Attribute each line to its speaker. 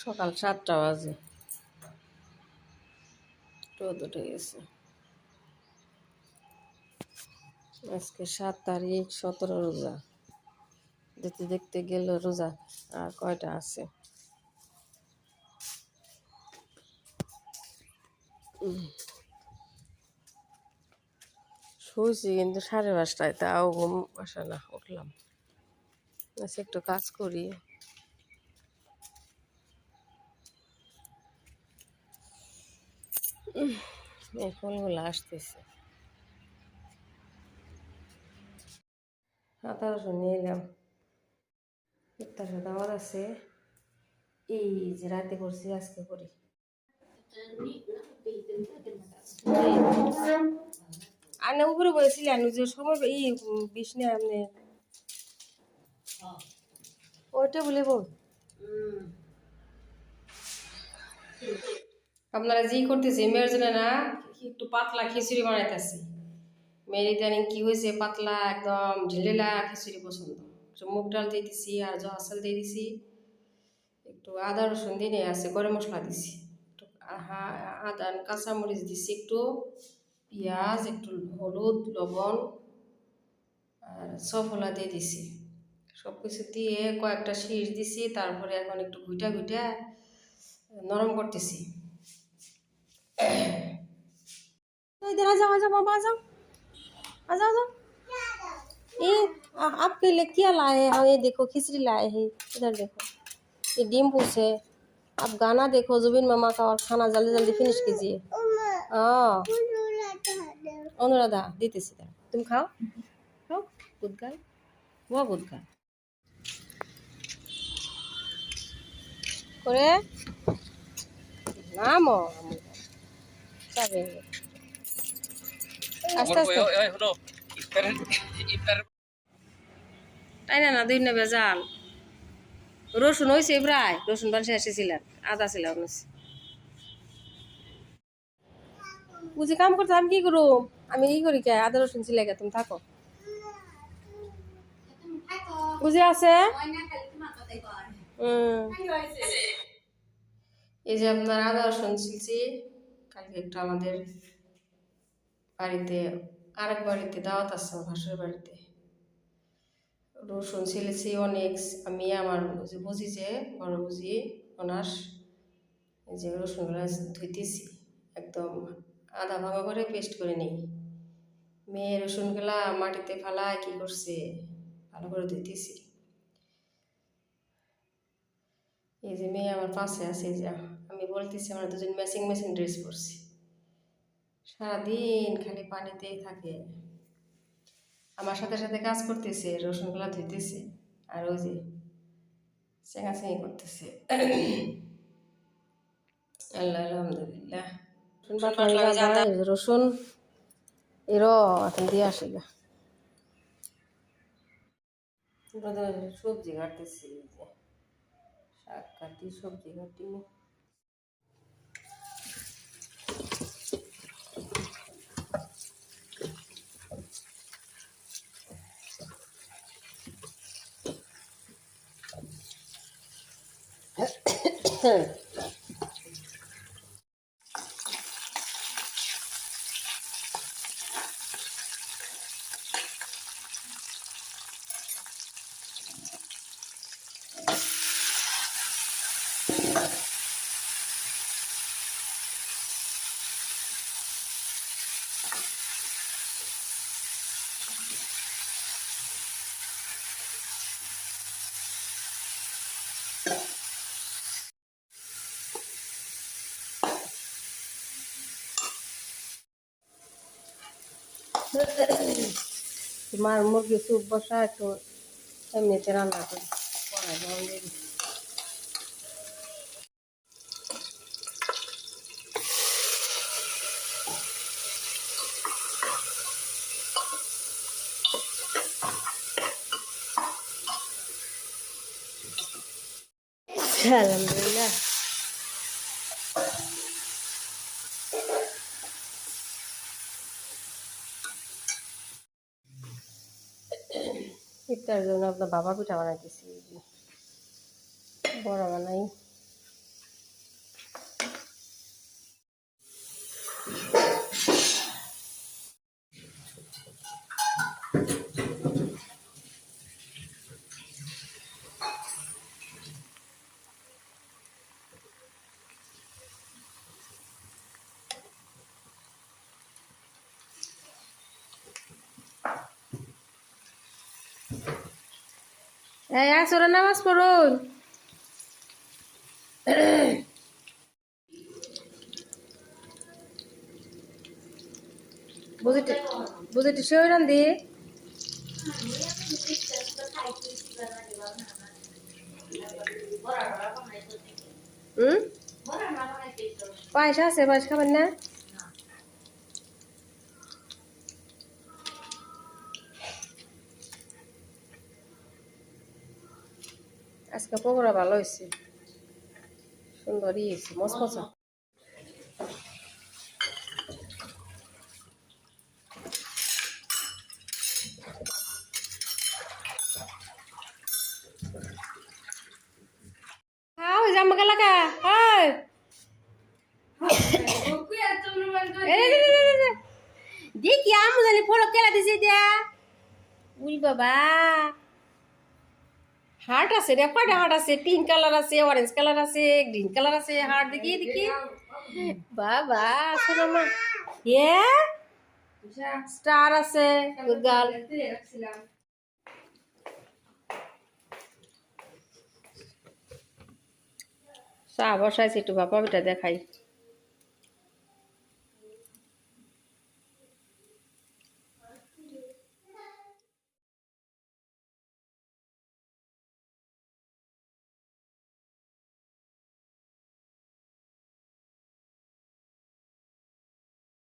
Speaker 1: সকাল 7টা বাজে, রোদ উঠে গেছে। আজকে 7 তারিখ, 17 রোজা। দেখতে দেখতে গেল রোজা আর কয়টা আছে। শুয়েছি কিন্তু 5:30টায়, তাও ঘুম আসে না, উঠলাম। আচ্ছা একটু কাজ করি। এই ফলগুলো আসতেছে, আদা রসুন নিয়ে এলাম। ইফতার দাওয়াত আছে, এই যে রাতে করছি আজকে করি। আনে উপরে বলেছিলেন যে সময় বিষ্ণু আপনি ওইটা বলে বল। আপনারা যেই করতেছে মেয়ের জন্য না একটু পাতলা খিচুড়ি বানাইতেছি। মেয়ের ইদানিং কি হয়েছে, পাতলা একদম ঢিলেলা খিচুড়ি পছন্দ। একটু মুগ ডাল দিয়ে দিছি আর জহা চাল দিয়ে দিছি, একটু আদা রসুন দিয়ে আছে, গরম মশলা দিছি, একটু আদা কাঁচামরিচ দিছি, একটু পেঁয়াজ, একটু হলুদ লবণ আর সফলা দিয়ে দিছি। সব কিছু দিয়ে কয়েকটা শীষ দিছি। তারপরে এখন একটু ঘুইটা ঘুইটা নরম করতেছি। इधर आ जाओ, आ जाओ बाबा, आ जाओ, आ जाओ, आ जाओ। ये आपके लिए क्या लाए हैं? ये देखो खिचड़ी लाए हैं, इधर देखो, ये डिम पूछ है। आप गाना देखो जुबिन मामा का और खाना जल्दी जल्दी फिनिश कीजिए। हाँ अनुराधा दीदी सीधा तुम खाओ, खाओ गुड गर्ल, वो गुड गर्ल করে নামো যাবে আস্তে আস্তে তাই না, দুই না বেজাল রসুন হয়েছে প্রায়, রসুন বানসে এসেছিলেন, আদা ছিল বুঝি কাম করতে আমি কি করু, আমি ই করি কে, আদা রসুন ছিলে গে, তুমি থাকো বুঝে আছে। এই যে আপনার আদা রসুন ছিলছি, কালকে একটু আমাদের বাড়িতে আরেক বাড়িতে দাওয়াত আছে, ভাসুর বাড়িতে। রসুন ছিলেছি অনেক, আমি আমার বুঝি যে বড় বুঝি অনাস, এই যে রসুনগুলো ধুইতেছি একদম আধা ভাঙা করে পেস্ট করে নিই। মেয়ে রসুনগুলা মাটিতে ফেলায় কি করছে, ভালো করে ধুইতেছি। এই যে মেয়ে আমার পাশে আছে, এই যে আমি বলতেছি আমরা দুজন ম্যাচিং ম্যাচিং ড্রেস পরছি, সারাদিন খালি পানিতেই থাকে, আমার সাথে সাথে কাজ করতেছে, রসুনগুলা ধুইতেছে আর ওই যে চেঙাচেঙি করতেছে। আল্লাহ আলহামদুলিল্লাহ। রসুন এরও এখন দিয়ে আসে গা, সবজি কাটতেছি, শাক কাটি সবজি কাটি। তোমার মুরগি স্যুপ বসা একটু এমনিতে রান্না করি, আলহামদুলিল্লাহ। ইফতারের জন্য আপনার বাবা পিঠা বানাইতেছি, বড়া বানাই। এই আসরে নামাজ পড়ুন। বুঝিতে বুঝিতে সে রান্ধি। হুম, পায়েস আছে, পায়েস খাবেন না? আজকে পকোড়া ভালো হয়েছে, সুন্দরই হয়েছে, মচমচা। খাও জাম গেলাকা। হয় দেখি আমি জানি ফলো কেলা দিছে দিয়া। উই বাবা, হার্ট আছে রে, কয়টা হার্ট আছে? পিঙ্ক কালার আছে, অরেঞ্জ কালার আছে, গ্রিন কালার আছে হার্ট। দেখি দেখি, বাবা শোনো মা, এ স্টার আছে, গুড গার্ল। চা বসাইছি, একটু বাবা ওইটা দেখাই।